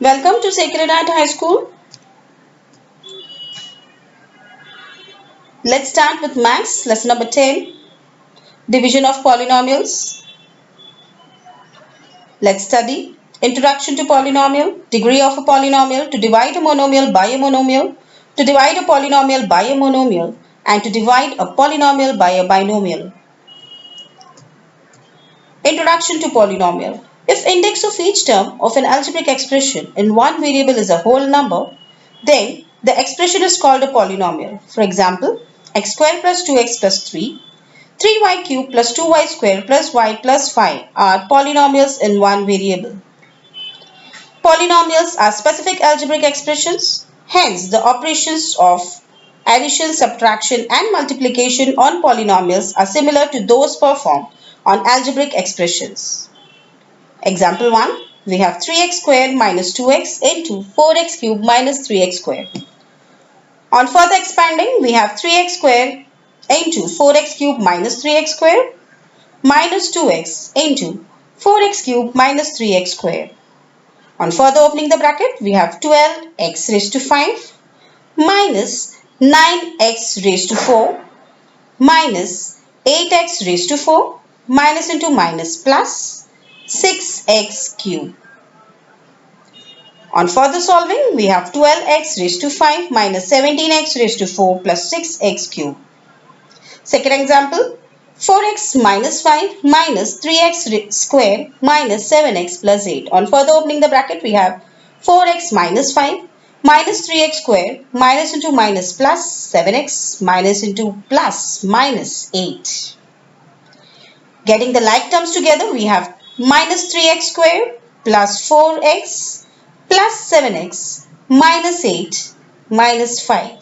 Welcome to Sacred Heart High School. Let's start with Maths, lesson number 10, Division of Polynomials. Let's study Introduction to Polynomial, Degree of a Polynomial, to divide a monomial by a monomial, to divide a polynomial by a monomial, and to divide a polynomial by a binomial. Introduction to Polynomial. If index of each term of an algebraic expression in one variable is a whole number, then the expression is called a polynomial. For example, x squared plus 2x plus 3, 3y cubed plus 2y squared plus y plus 5 are polynomials in one variable. Polynomials are specific algebraic expressions. Hence, the operations of addition, subtraction and multiplication on polynomials are similar to those performed on algebraic expressions. Example 1. We have 3x squared minus 2x into 4x cubed minus 3x squared. On further expanding, we have 3x squared into 4x cubed minus 3x squared minus 2x into 4x cubed minus 3x squared. On further opening the bracket, we have 12x raised to 5 minus 9x raised to 4 minus 8x raised to 4 minus into minus plus 6x cubed. On further solving, we have 12x raised to 5 minus 17x raised to 4 plus 6x cubed. Second example, 4x minus 5 minus 3x squared minus 7x plus 8. On further opening the bracket, we have 4x minus 5 minus 3x squared minus into minus plus 7x minus into plus minus 8. Getting the like terms together, we have minus 3x squared plus 4x plus 7x minus 8 minus 5.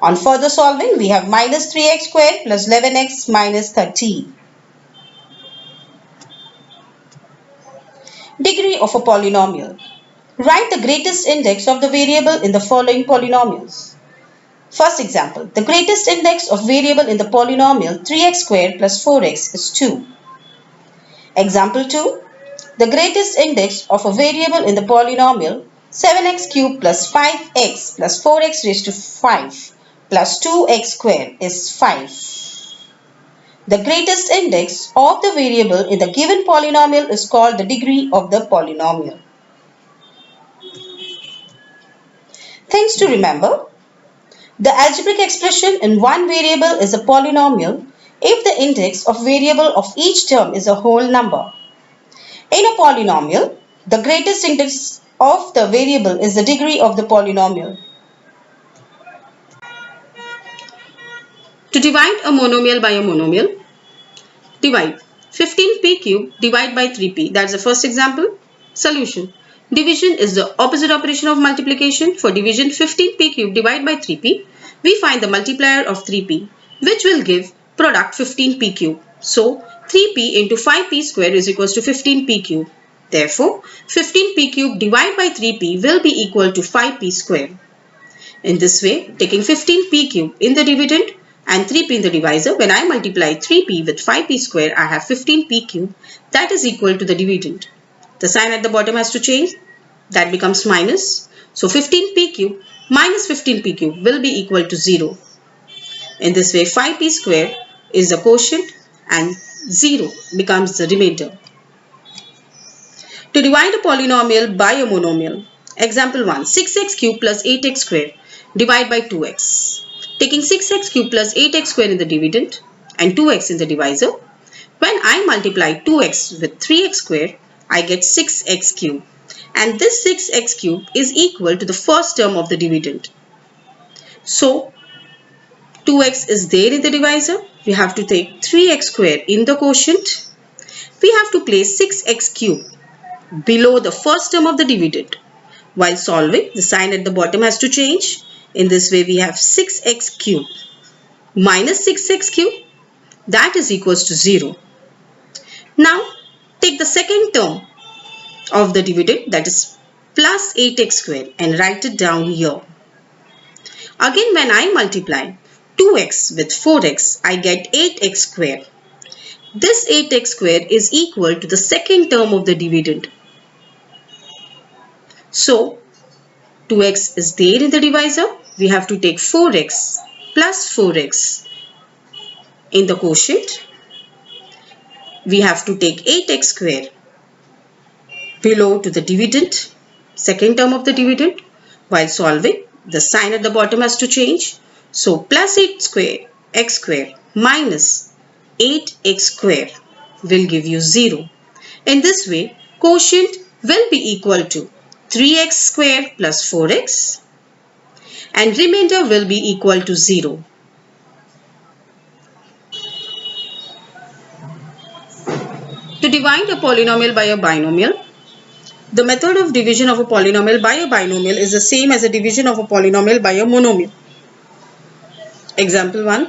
On further solving, we have minus 3x squared plus 11x minus 13. Degree of a polynomial. Write the greatest index of the variable in the following polynomials. First example, the greatest index of variable in the polynomial 3x squared plus 4x is 2. Example 2, the greatest index of a variable in the polynomial 7x cubed plus 5x plus 4x raised to 5 plus 2x squared is 5. The greatest index of the variable in the given polynomial is called the degree of the polynomial. Things to remember. The algebraic expression in one variable is a polynomial if the index of variable of each term is a whole number. In a polynomial, the greatest index of the variable is the degree of the polynomial. To divide a monomial by a monomial, divide 15p cubed divide by 3p. That's the first example. Solution. Division is the opposite operation of multiplication. For division 15p cubed divide by 3p, we find the multiplier of 3p, which will give product 15p cubed. So 3p into 5p square is equals to 15p cubed. Therefore, 15p cubed divided by 3p will be equal to 5p square. In this way, taking 15p cubed in the dividend and 3p in the divisor, when I multiply 3p with 5p square, I have 15p cubed. That is equal to the dividend. The sign at the bottom has to change. That becomes minus. So 15p cubed minus 15p cubed will be equal to 0. In this way, 5p square is the quotient and 0 becomes the remainder. To divide a polynomial by a monomial. Example 1. 6x cubed plus 8x square divide by 2x. Taking 6x cubed plus 8x square in the dividend and 2x in the divisor. When I multiply 2x with 3x square, I get 6x cubed. And this 6x cubed is equal to the first term of the dividend. So, 2x is there in the divisor. We have to take 3x square in the quotient. We have to place 6x cubed below the first term of the dividend. While solving, the sign at the bottom has to change. In this way, we have 6x cubed minus 6x cubed. That is equals to 0. Now, take the second term of the dividend, that is plus 8x square, and write it down here. Again, when I multiply 2x with 4x, I get 8x square. This 8x square is equal to the second term of the dividend. So 2x is there in the divisor. We have to take 4x plus 4x in the quotient. We have to take 8x square below to the dividend, second term of the dividend. While solving, the sign at the bottom has to change. So plus 8 square x square minus 8x square will give you 0. In this way, quotient will be equal to 3x square plus 4x and remainder will be equal to 0. To divide a polynomial by a binomial, the method of division of a polynomial by a binomial is the same as a division of a polynomial by a monomial. Example 1.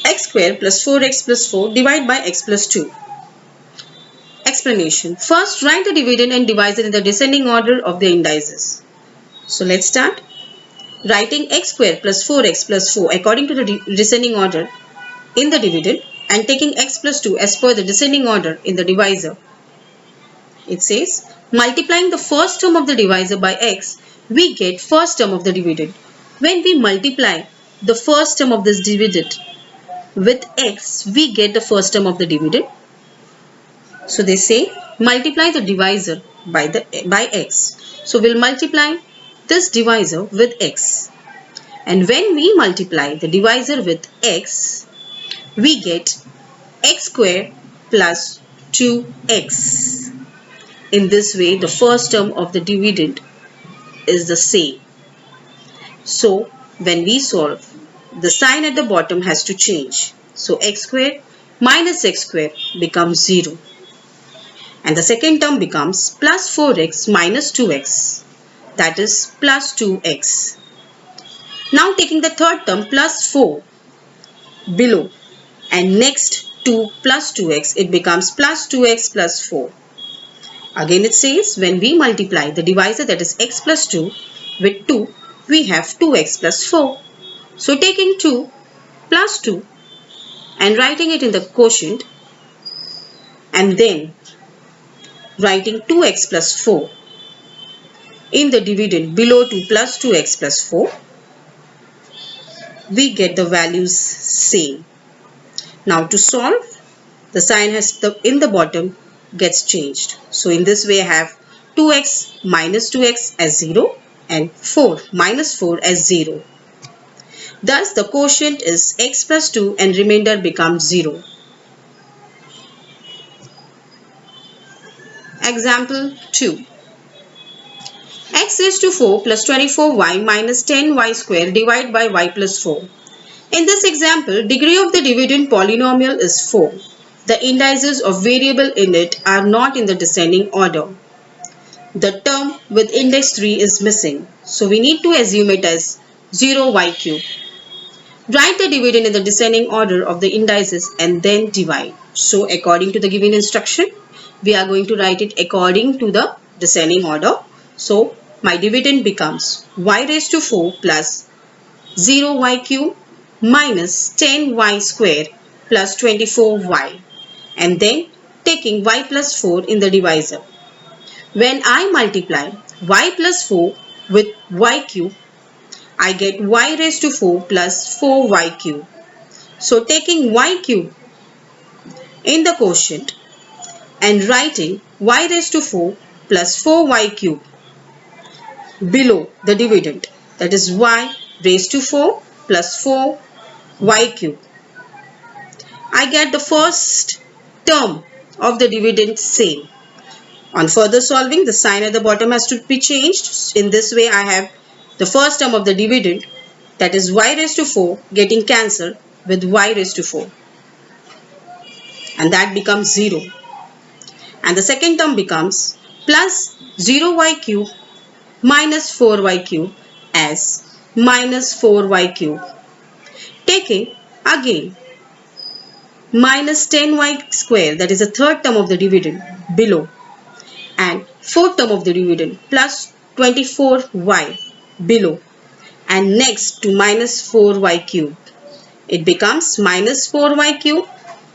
X square plus 4x plus 4 divided by x plus 2. Explanation. First, write the dividend and divisor in the descending order of the indices. So let's start. Writing x square plus 4x plus 4 according to the descending order in the dividend and taking x plus 2 as per the descending order in the divisor. It says, multiplying the first term of the divisor by x, we get first term of the dividend. When we multiply the first term of this dividend with x, we get the first term of the dividend. So they say, multiply the divisor by x. So we'll multiply this divisor with x. And when we multiply the divisor with x, we get x square plus 2x. In this way, the first term of the dividend is the same. So, when we solve, the sign at the bottom has to change. So, x square minus x square becomes 0. And the second term becomes plus 4x minus 2x. That is plus 2x. Now, taking the third term plus 4 below and next to plus 2x, it becomes plus 2x plus 4. Again it says, when we multiply the divisor, that is x plus 2 with 2, we have 2x plus 4. So taking 2 plus 2 and writing it in the quotient and then writing 2x plus 4 in the dividend below 2 plus 2x plus 4, we get the values same. Now to solve, the sign has in the bottom gets changed. So in this way I have 2x minus 2x as 0 and 4 minus 4 as 0. Thus the quotient is x plus 2 and remainder becomes 0. Example 2. X raised to 4 plus 24y minus 10y square divided by y plus 4. In this example, degree of the dividend polynomial is 4. The indices of variable in it are not in the descending order. The term with index 3 is missing, so we need to assume it as 0y cube. Write the dividend in the descending order of the indices and then divide. So according to the given instruction, we are going to write it according to the descending order. So my dividend becomes y raised to 4 plus 0y cube minus 10y square plus 24y. And then taking y plus 4 in the divisor. When I multiply y plus 4 with y cube, I get y raised to 4 plus 4y cube. So taking y cube in the quotient and writing y raised to 4 plus 4y cube below the dividend, that is y raised to 4 plus 4y cube. I get the first term of the dividend same. On further solving, the sign at the bottom has to be changed. In this way, I have the first term of the dividend, that is y raised to 4, getting cancelled with y raised to 4. And that becomes 0. And the second term becomes plus 0y cube minus 4y cube as minus 4y cube. Taking again minus 10y square, that is the third term of the dividend below, and fourth term of the dividend plus 24y below, and next to minus 4y cube. It becomes minus 4y cube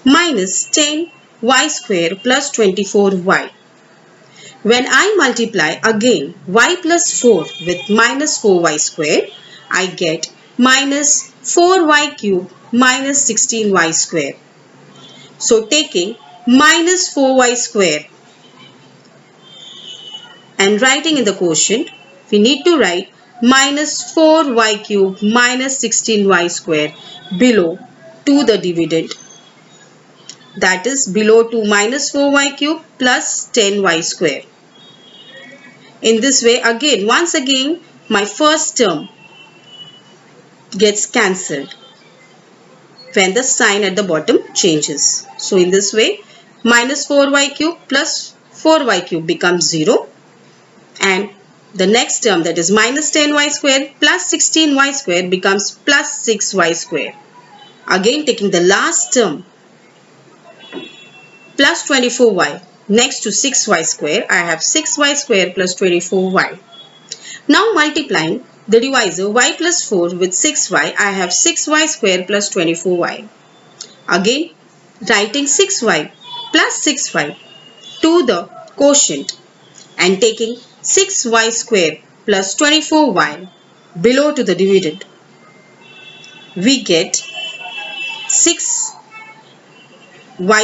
minus 10y square plus 24y. When I multiply again y plus 4 with minus 4y square, I get minus 4y cube minus 16y square. So taking minus 4y square and writing in the quotient, we need to write minus 4y cube minus 16y square below to the dividend. That is below to minus 4y cube plus 10y square. In this way, once again, my first term gets cancelled when the sign at the bottom changes. So in this way, minus 4y cube plus 4y cube becomes 0, and the next term, that is minus 10y square plus 16y square, becomes plus 6y square. Again, taking the last term, plus 24y next to 6y square, I have 6y square plus 24y. Now multiplying the divisor y plus 4 with 6y, I have 6y square plus 24y. Again, writing 6y plus 6y to the quotient and taking 6y square plus 24y below to the dividend, we get 6y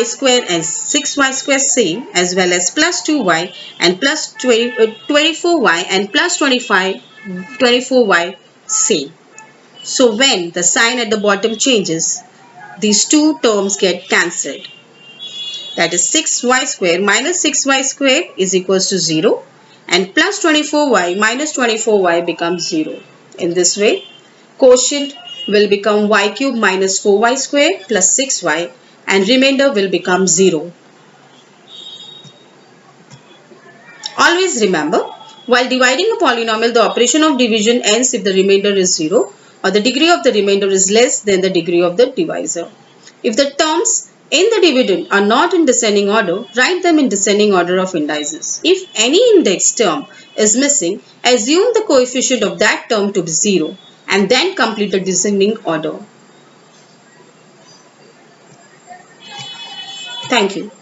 square and 6y square same, as well as plus 2y and plus 24y and plus 24y same. So when the sign at the bottom changes, these two terms get cancelled. That is 6y square minus 6y square is equals to 0, and plus 24y minus 24y becomes 0. In this way, quotient will become y cube minus 4y square plus 6y, and remainder will become 0. Always remember, while dividing a polynomial, the operation of division ends if the remainder is 0 or the degree of the remainder is less than the degree of the divisor. If the terms in the dividend are not in descending order, write them in descending order of indices. If any index term is missing, assume the coefficient of that term to be 0 and then complete the descending order. Thank you.